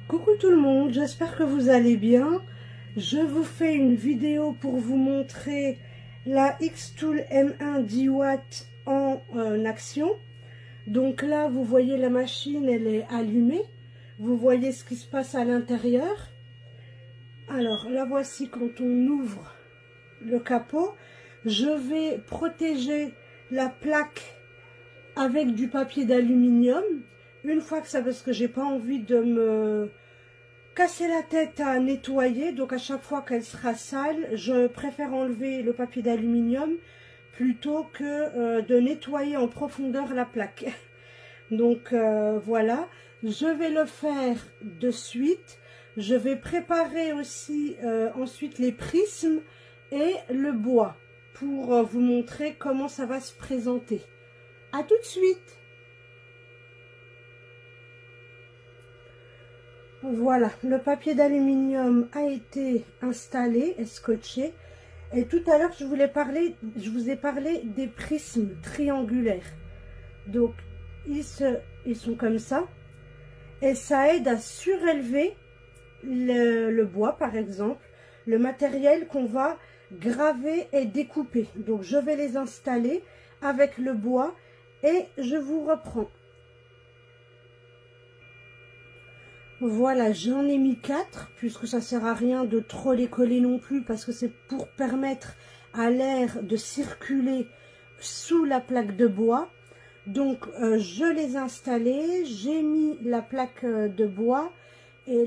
Coucou tout le monde, j'espère que vous allez bien. Je vous fais une vidéo pour vous montrer la Xtool M1 10W en action. Donc là, vous voyez la machine, elle est allumée. Vous voyez ce qui se passe à l'intérieur. Alors, la voici quand on ouvre le capot. Je vais protéger la plaque avec du papier d'aluminium. Une fois que ça, parce que j'ai pas envie de me casser la tête à nettoyer, donc à chaque fois qu'elle sera sale, je préfère enlever le papier d'aluminium plutôt que de nettoyer en profondeur la plaque. Donc voilà, je vais le faire de suite. Je vais préparer aussi ensuite les prismes et le bois pour vous montrer comment ça va se présenter. À tout de suite. Voilà, le papier d'aluminium a été installé et scotché. Et tout à l'heure, je vous ai parlé des prismes triangulaires. Donc, ils sont comme ça. Et ça aide à surélever le bois, par exemple, le matériel qu'on va graver et découper. Donc, je vais les installer avec le bois et je vous reprends. Voilà, j'en ai mis 4, puisque ça sert à rien de trop les coller non plus, parce que c'est pour permettre à l'air de circuler sous la plaque de bois. Donc, je les ai installés, j'ai mis la plaque de bois et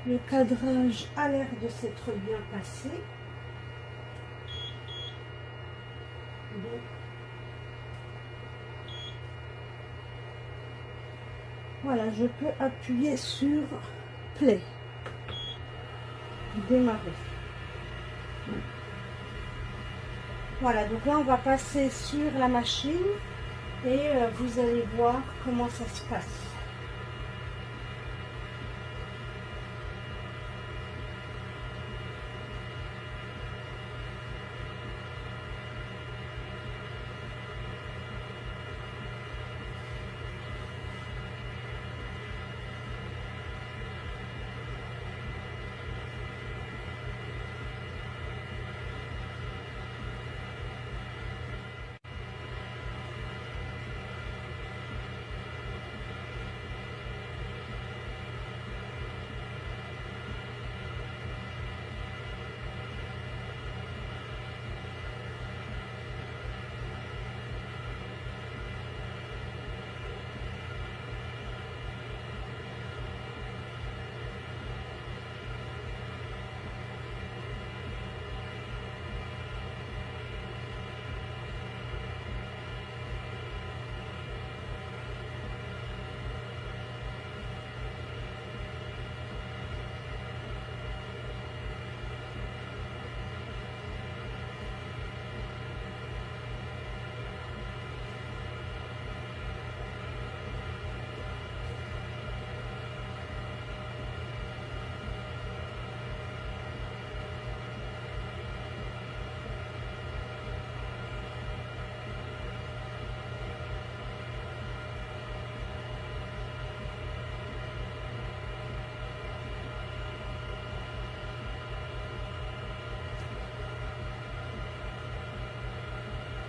le cadrage a l'air de s'être bien passé. Donc, voilà, je peux appuyer sur Play. Démarrer. Voilà, donc là on va passer sur la machine et vous allez voir comment ça se passe.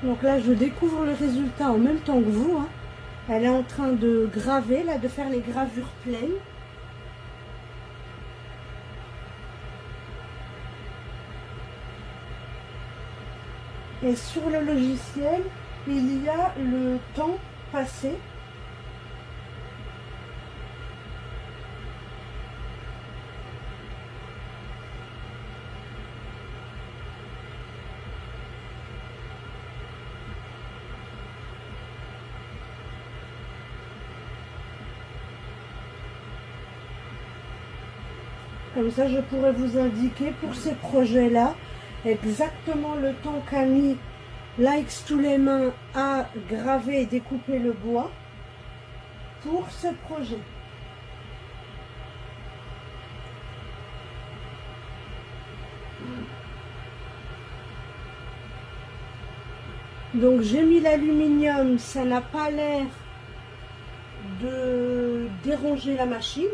Donc là, je découvre le résultat en même temps que vous. Hein. Elle est en train de graver, là, de faire les gravures pleines. Et sur le logiciel, il y a le temps passé. Comme ça, je pourrais vous indiquer pour ces projets-là exactement le temps qu'a mis La X-Tool M1 a gravé et découpé le bois pour ce projet. Donc j'ai mis l'aluminium, ça n'a pas l'air de déranger la machine.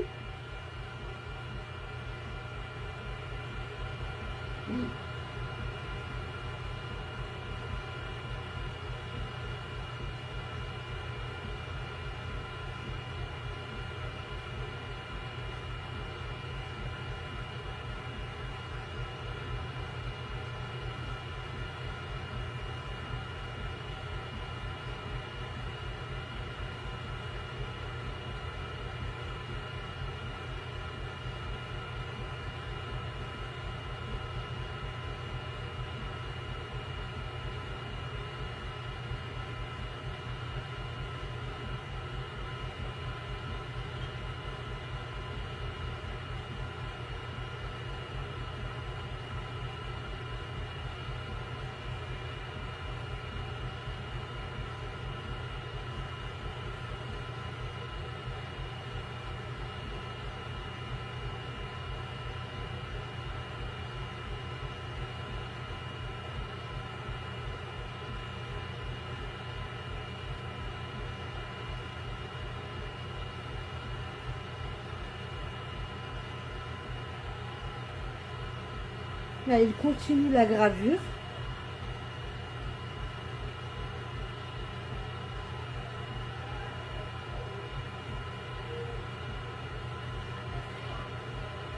Là, il continue la gravure.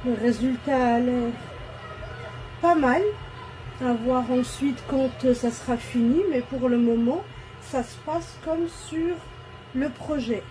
Le résultat a l'air pas mal. À voir ensuite quand ça sera fini, mais pour le moment, ça se passe comme sur le projet.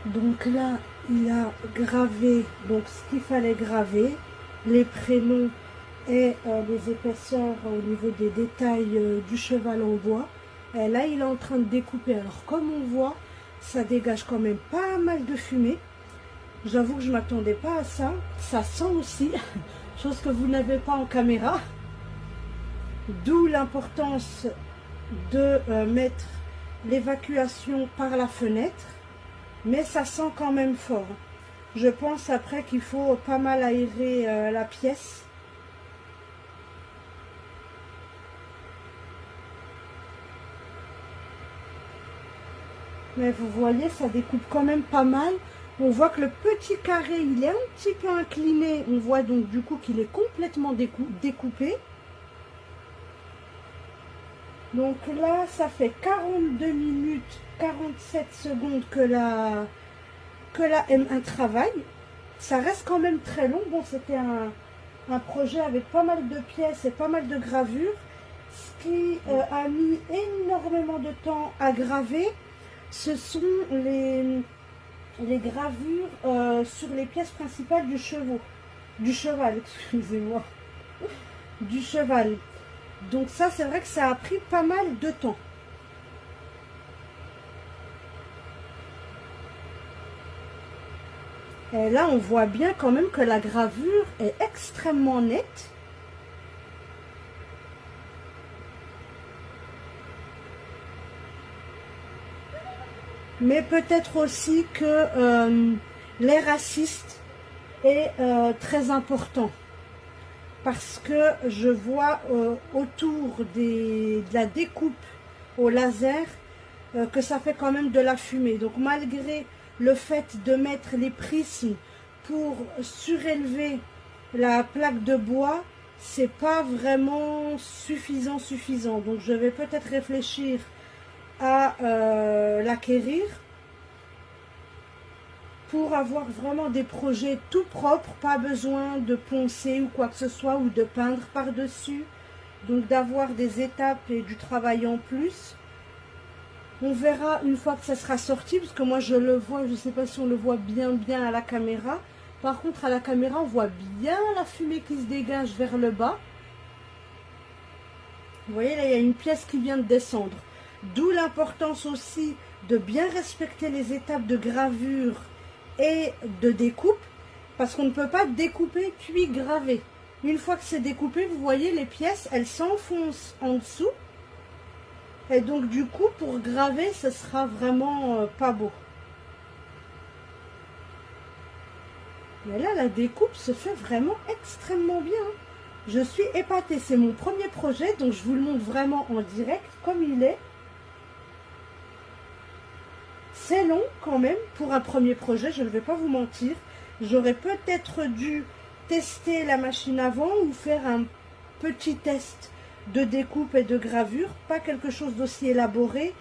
Donc là, il a gravé donc ce qu'il fallait graver, les prénoms et les épaisseurs au niveau des détails du cheval en bois. Et là, il est en train de découper. Alors, comme on voit, ça dégage quand même pas mal de fumée. J'avoue que je m'attendais pas à ça. Ça sent aussi, chose que vous n'avez pas en caméra. D'où l'importance de mettre l'évacuation par la fenêtre. Mais ça sent quand même fort. Je pense après qu'il faut pas mal aérer la pièce. Mais vous voyez, ça découpe quand même pas mal. On voit que le petit carré, il est un petit peu incliné. On voit donc du coup qu'il est complètement découpé. Donc là, ça fait 42 minutes, 47 secondes que la M1 travaille. Ça reste quand même très long. Bon, c'était un projet avec pas mal de pièces et pas mal de gravures. Ce qui a mis énormément de temps à graver, ce sont les gravures sur les pièces principales du cheval, excusez-moi, du cheval. Donc ça, c'est vrai que ça a pris pas mal de temps. Et là, on voit bien quand même que la gravure est extrêmement nette. Mais peut-être aussi que l'air assist est très important. Parce que je vois autour de la découpe au laser que ça fait quand même de la fumée. Donc malgré le fait de mettre les prismes pour surélever la plaque de bois, c'est pas vraiment suffisant. Donc je vais peut-être réfléchir à l'acquérir pour avoir vraiment des projets tout propres, pas besoin de poncer ou quoi que ce soit ou de peindre par-dessus, donc d'avoir des étapes et du travail en plus. On verra une fois que ça sera sorti, parce que moi je le vois, je ne sais pas si on le voit bien à la caméra. Par contre à la caméra on voit bien la fumée qui se dégage vers le bas. Vous voyez là, il y a une pièce qui vient de descendre. D'où l'importance aussi de bien respecter les étapes de gravure et de découpe, parce qu'on ne peut pas découper puis graver. Une fois que c'est découpé, vous voyez les pièces, elles s'enfoncent en dessous. Et donc du coup, pour graver, ce sera vraiment pas beau. Mais là, la découpe se fait vraiment extrêmement bien. Je suis épatée. C'est mon premier projet, donc je vous le montre vraiment en direct, comme il est. C'est long quand même pour un premier projet, je ne vais pas vous mentir. J'aurais peut-être dû tester la machine avant ou faire un petit test de découpe et de gravure. Pas quelque chose d'aussi élaboré,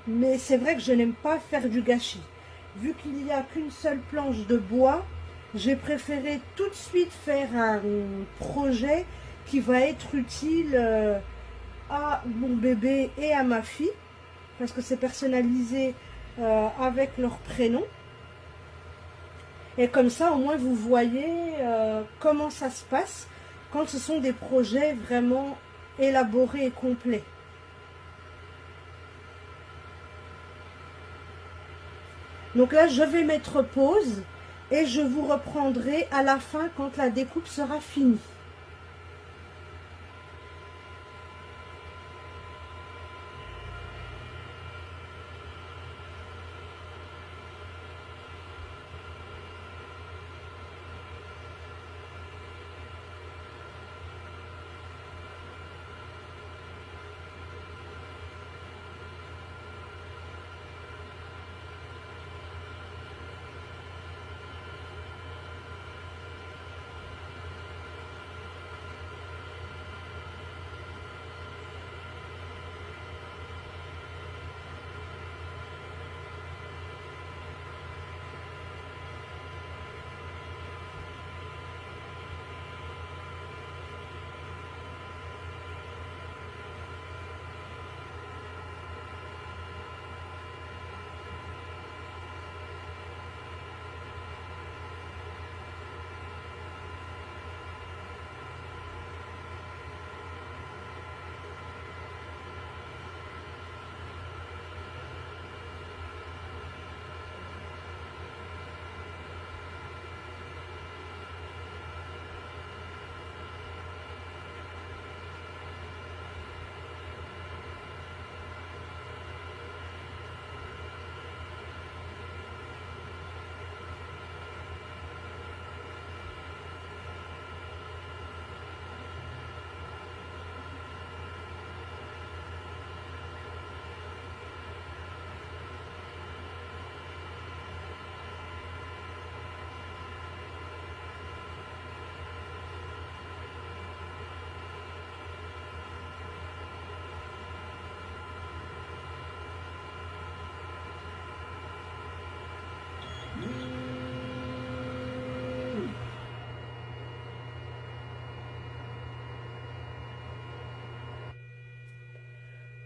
mais c'est vrai que je n'aime pas faire du gâchis. Vu qu'il n'y a qu'une seule planche de bois, j'ai préféré tout de suite faire un projet qui va être utile à mon bébé et à ma fille. Parce que c'est personnalisé avec leur prénom. Et comme ça, au moins, vous voyez comment ça se passe quand ce sont des projets vraiment élaborés et complets. Donc là, je vais mettre pause et je vous reprendrai à la fin quand la découpe sera finie.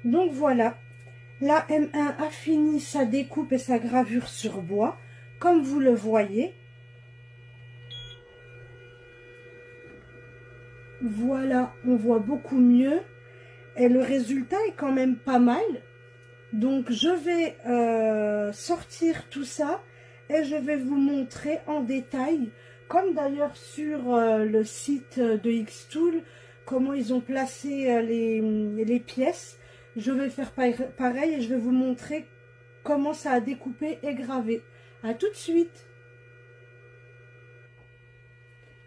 Donc voilà, la M1 a fini sa découpe et sa gravure sur bois, comme vous le voyez. Voilà, on voit beaucoup mieux et le résultat est quand même pas mal. Donc je vais sortir tout ça et je vais vous montrer en détail, comme d'ailleurs sur le site de Xtool, comment ils ont placé les pièces. Je vais faire pareil et je vais vous montrer comment ça a découpé et gravé. À tout de suite.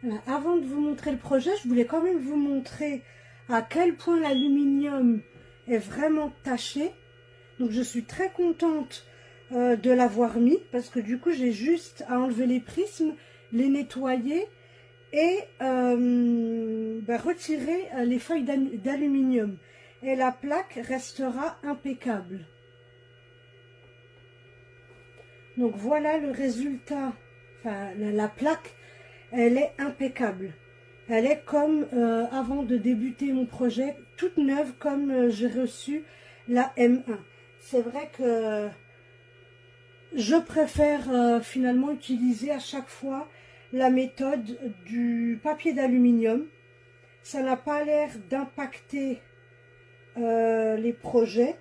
Voilà, avant de vous montrer le projet, je voulais quand même vous montrer à quel point l'aluminium est vraiment taché. Donc je suis très contente de l'avoir mis parce que du coup j'ai juste à enlever les prismes, les nettoyer et retirer les feuilles d'aluminium. Et la plaque restera impeccable. Donc voilà le résultat. Enfin, la plaque, elle est impeccable. Elle est comme avant de débuter mon projet, toute neuve comme j'ai reçu la M1. C'est vrai que je préfère finalement utiliser à chaque fois la méthode du papier d'aluminium. Ça n'a pas l'air d'impacter les projets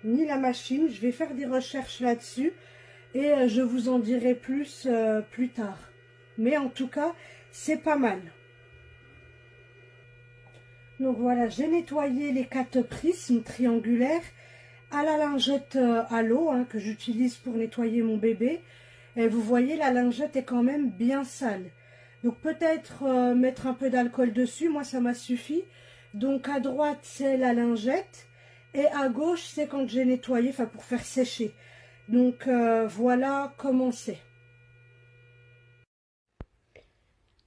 ni la machine. Je vais faire des recherches là-dessus et je vous en dirai plus plus tard. Mais en tout cas, c'est pas mal. Donc voilà, j'ai nettoyé les 4 prismes triangulaires à la lingette à l'eau que j'utilise pour nettoyer mon bébé. Et vous voyez, la lingette est quand même bien sale. Donc peut-être mettre un peu d'alcool dessus, moi ça m'a suffi. Donc à droite c'est la lingette et à gauche c'est quand j'ai nettoyé, enfin pour faire sécher. Donc voilà comment c'est.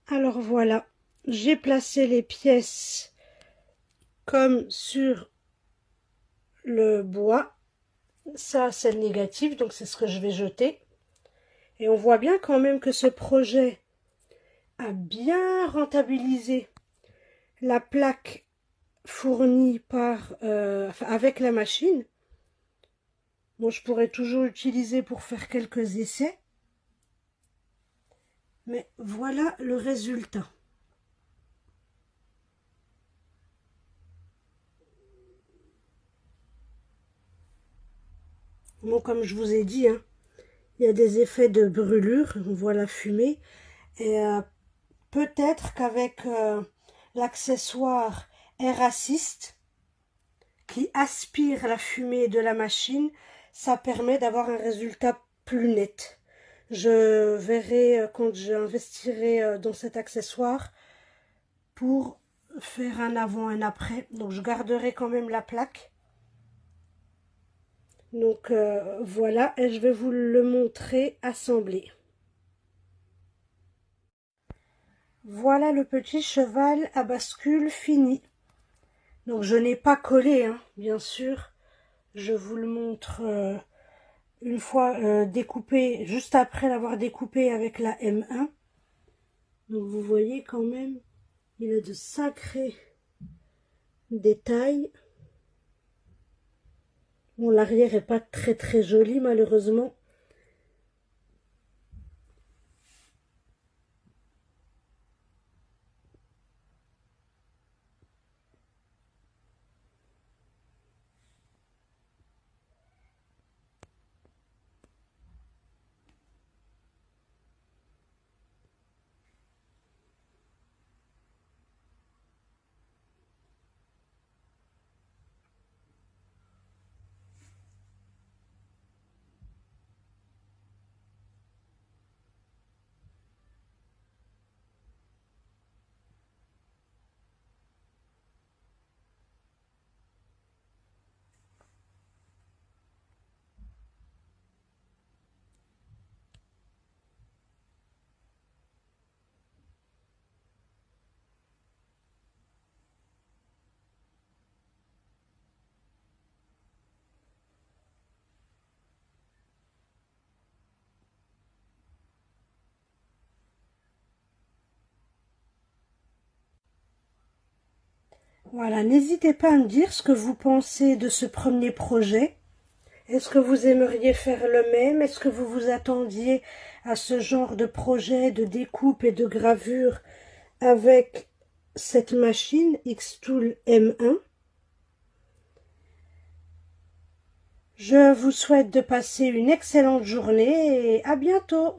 Alors voilà, j'ai placé les pièces comme sur le bois. Ça c'est le négatif, donc c'est ce que je vais jeter. Et on voit bien quand même que ce projet a bien rentabilisé la plaque fournie par avec la machine. Bon, je pourrais toujours utiliser pour faire quelques essais. Mais voilà le résultat. Bon, comme je vous ai dit, il y a des effets de brûlure. On voit la fumée. Et peut-être qu'avec l'accessoire Air Assist qui aspire la fumée de la machine, ça permet d'avoir un résultat plus net. Je verrai quand j'investirai dans cet accessoire pour faire un avant et un après. Donc je garderai quand même la plaque. Donc voilà, et je vais vous le montrer assemblé. Voilà le petit cheval à bascule fini. Donc je n'ai pas collé, bien sûr. Je vous le montre une fois découpé, juste après l'avoir découpé avec la M1. Donc vous voyez quand même, il a de sacrés détails. Bon, l'arrière est pas très joli malheureusement. Voilà, n'hésitez pas à me dire ce que vous pensez de ce premier projet. Est-ce que vous aimeriez faire le même? Est-ce que vous vous attendiez à ce genre de projet de découpe et de gravure avec cette machine Xtool M1? Je vous souhaite de passer une excellente journée et à bientôt!